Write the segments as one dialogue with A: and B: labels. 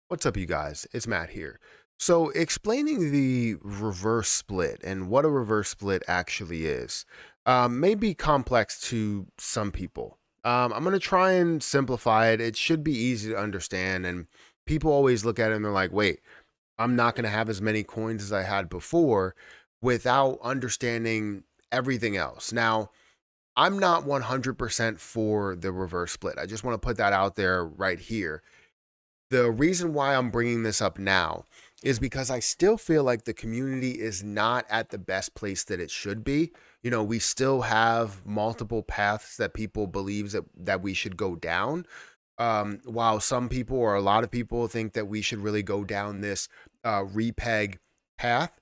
A: What's up, you guys? It's Matt here. So, explaining the reverse split and what a reverse split actually is may be complex to some people. I'm going to try and simplify it. It should be easy to understand. And people always look at it and they're like, wait, I'm not going to have as many coins as I had before without understanding everything else. Now, I'm not 100% for the reverse split. I just want to put that out there right here. The reason why I'm bringing this up now is because I still feel like the community is not at the best place that it should be. You know, we still have multiple paths that people believes that we should go down. While some people or a lot of people think that we should really go down this repeg path,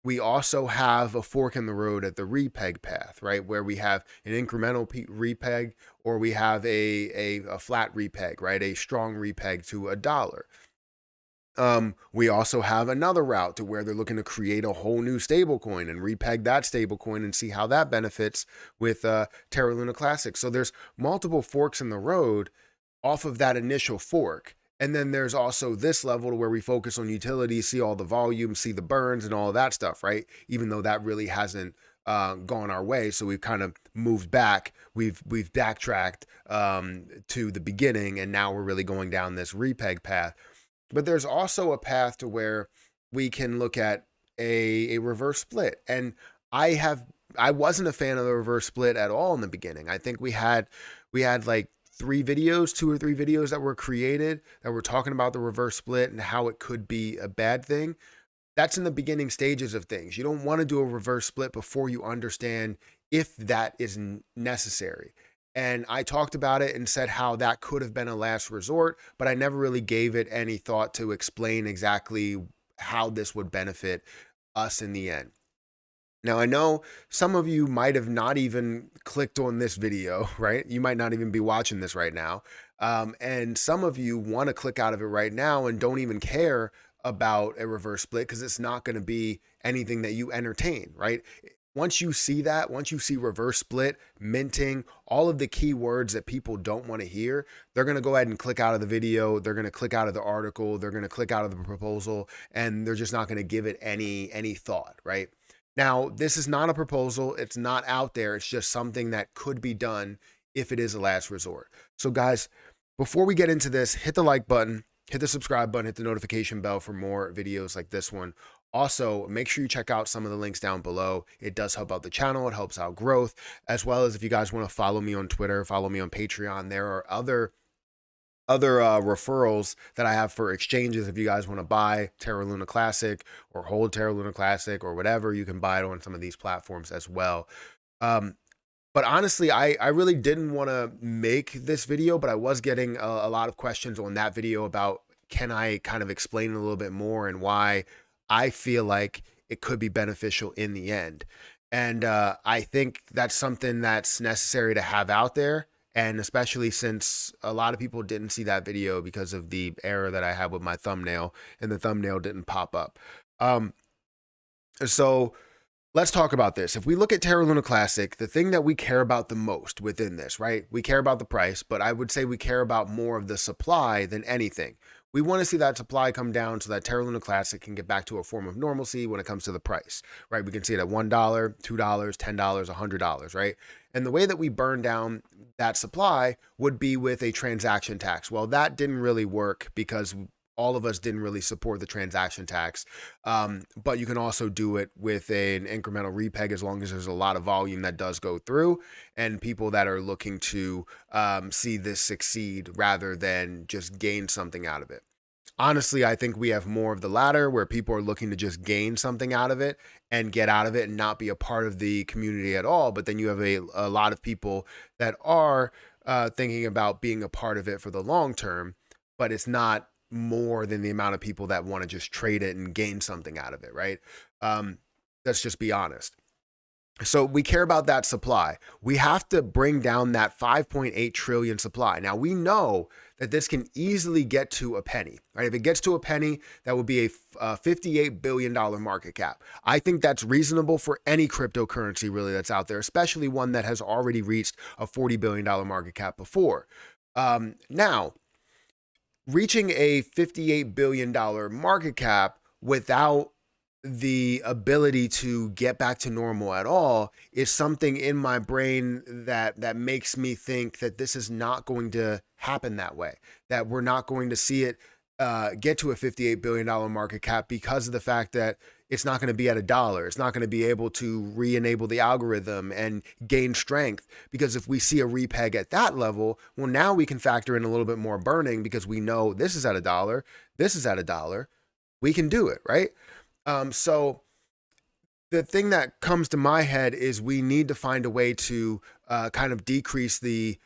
A: we also have a fork in the road at the repeg path, right? Where we have an incremental repeg or we have a flat repeg, right? A strong repeg to a dollar. We also have another route to where they're looking to create a whole new stable coin and repeg that stable coin and see how that benefits with Terra Luna Classic. So there's multiple forks in the road off of that initial fork. And then there's also this level to where we focus on utility, see all the volume, see the burns and all of that stuff, right? Even though that really hasn't gone our way, so we've kind of moved back. We've backtracked to the beginning, and now we're really going down this repeg path. But there's also a path to where we can look at a reverse split, and I wasn't a fan of the reverse split at all in the beginning. I think we had like two or three videos that were created that were talking about the reverse split and how it could be a bad thing. That's in the beginning stages of things. You don't want to do a reverse split before you understand if that is necessary. And I talked about it and said how that could have been a last resort, but I never really gave it any thought to explain exactly how this would benefit us in the end. Now, I know some of you might have not even clicked on this video, right? You might not even be watching this right now. And some of you want to click out of it right now and don't even care about a reverse split because it's not going to be anything that you entertain, right? Once you see that, once you see reverse split, minting, all of the key words that people don't want to hear, they're going to go ahead and click out of the video. They're going to click out of the article. They're going to click out of the proposal, and they're just not going to give it any thought, right? Now, this is not a proposal. It's not out there. It's just something that could be done if it is a last resort. So, guys, before we get into this, hit the like button, hit the subscribe button, hit the notification bell for more videos like this one. Also, make sure you check out some of the links down below. It does help out the channel. It helps out growth, as well as if you guys want to follow me on Twitter, follow me on Patreon. There are other referrals that I have for exchanges. If you guys want to buy Terra Luna Classic or hold Terra Luna Classic or whatever, you can buy it on some of these platforms as well. Um, but honestly, I really didn't want to make this video, but I was getting a lot of questions on that video about can I kind of explain a little bit more and why I feel like it could be beneficial in the end. And I think that's something that's necessary to have out there. And especially since a lot of people didn't see that video because of the error that I had with my thumbnail and the thumbnail didn't pop up. Um, so let's talk about this. If we look at Terra Luna Classic, the thing that we care about the most within this, right? We care about the price, but I would say we care about more of the supply than anything. We want to see that supply come down so that Terra Luna Classic can get back to a form of normalcy when it comes to the price, right? We can see it at $1, $2, $10, $100, right? And the way that we burn down that supply would be with a transaction tax. Well, that didn't really work because all of us didn't really support the transaction tax. But you can also do it with an incremental repeg as long as there's a lot of volume that does go through and people that are looking to see this succeed rather than just gain something out of it. Honestly, I think we have more of the latter where people are looking to just gain something out of it and get out of it and not be a part of the community at all. But then you have a lot of people that are thinking about being a part of it for the long term, but it's not more than the amount of people that want to just trade it and gain something out of it, right? Let's just be honest. So we care about that supply. We have to bring down that 5.8 trillion supply. Now we know that this can easily get to a penny, right? If it gets to a penny, that would be a $58 billion market cap. I think that's reasonable for any cryptocurrency really that's out there, especially one that has already reached a $40 billion market cap before. Now, reaching a $58 billion market cap without the ability to get back to normal at all is something in my brain that makes me think that this is not going to happen that way, that we're not going to see it get to a $58 billion market cap because of the fact that it's not going to be at $1. It's not going to be able to re-enable the algorithm and gain strength, because if we see a repeg at that level, well, now we can factor in a little bit more burning because we know this is at $1, this is at $1. We can do it, right? So the thing that comes to my head is we need to find a way to kind of decrease the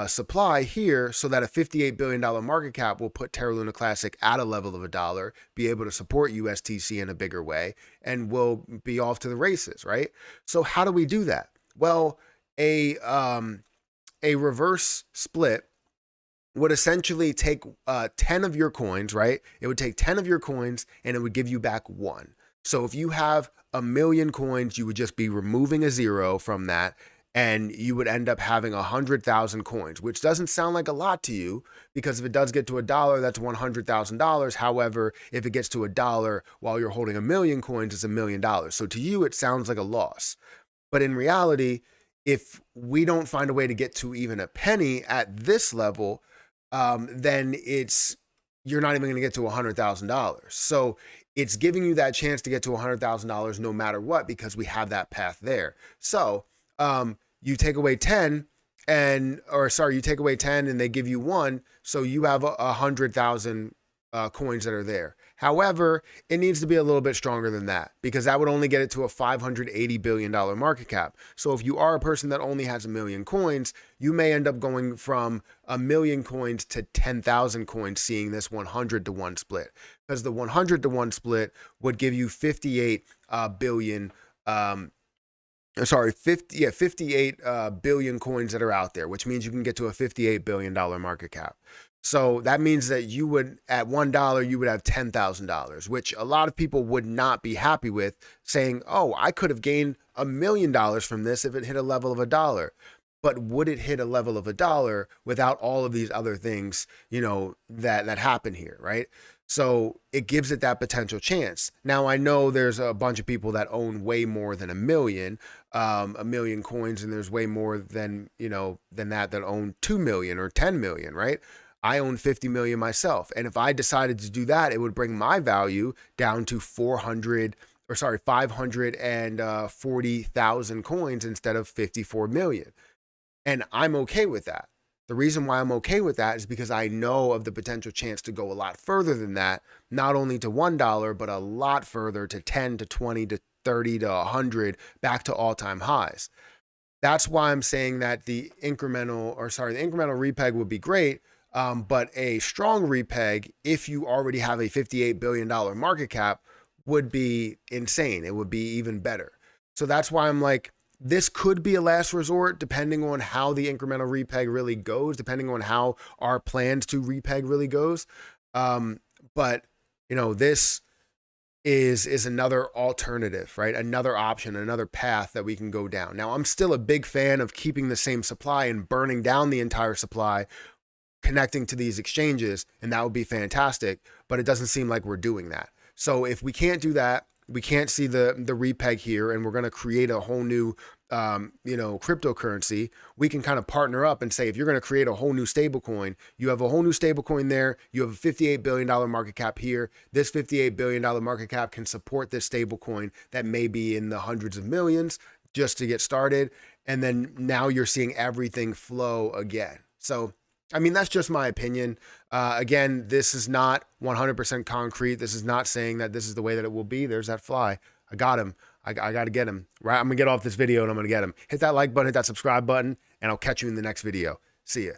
A: supply here so that a $58 billion market cap will put Terra Luna Classic at a level of $1, be able to support USTC in a bigger way, and we'll be off to the races, right? So how do we do that? Well, a reverse split would essentially take 10 of your coins, right? It would take 10 of your coins and it would give you back 1. So if you have 1,000,000 coins, you would just be removing a 0 from that, and you would end up having 100,000 coins, which doesn't sound like a lot to you, because if it does get to $1, that's $100,000. However, if it gets to $1 while you're holding 1,000,000 coins, it's $1 million. So to you, it sounds like a loss. But in reality, if we don't find a way to get to even a penny at this level, then you're not even going to get to $100,000. So it's giving you that chance to get to $100,000 no matter what, because we have that path there. So you take away 10 you take away 10 and they give you 1. So you have 100,000 coins that are there. However, it needs to be a little bit stronger than that, because that would only get it to a $580 billion market cap. So if you are a person that only has 1,000,000 coins, you may end up going from 1,000,000 coins to 10,000 coins, seeing this 100 to 1 split, because the 100 to 1 split would give you 58 billion 58 billion coins that are out there, which means you can get to a $58 billion market cap. So that means that you would, at $1, you would have $10,000, which a lot of people would not be happy with, saying, oh, I could have gained $1 million from this if it hit a level of $1. But would it hit a level of $1 without all of these other things, that happen here, right? So it gives it that potential chance. Now, I know there's a bunch of people that own way more than 1,000,000 coins, and there's way more than that own 2 million or 10 million, right? I own 50 million myself. And if I decided to do that, it would bring my value down to 540,000 coins instead of 54 million. And I'm okay with that. The reason why I'm okay with that is because I know of the potential chance to go a lot further than that, not only to $1, but a lot further, to 10 to 20 to 30 to 100, back to all-time highs. That's why I'm saying that the incremental repeg would be great, but a strong repeg, if you already have a $58 billion market cap, would be insane. It would be even better. So that's why I'm like, this could be a last resort, depending on how the incremental repeg really goes, depending on how our plans to repeg really goes. But this is another alternative, right? Another option, another path that we can go down. Now, I'm still a big fan of keeping the same supply and burning down the entire supply, connecting to these exchanges, and that would be fantastic, but it doesn't seem like we're doing that. So if we can't do that, we can't see the repeg here, and we're going to create a whole new cryptocurrency, we can kind of partner up and say, if you're going to create a whole new stable coin, you have a whole new stable coin there, you have a $58 billion market cap here, this $58 billion market cap can support this stable coin that may be in the hundreds of millions just to get started, and then now you're seeing everything flow again. So I mean, that's just my opinion. Again, this is not 100% concrete. This is not saying that this is the way that it will be. There's that fly. I got him. I got to get him, right? I'm going to get off this video and I'm going to get him. Hit that like button, hit that subscribe button, and I'll catch you in the next video. See ya.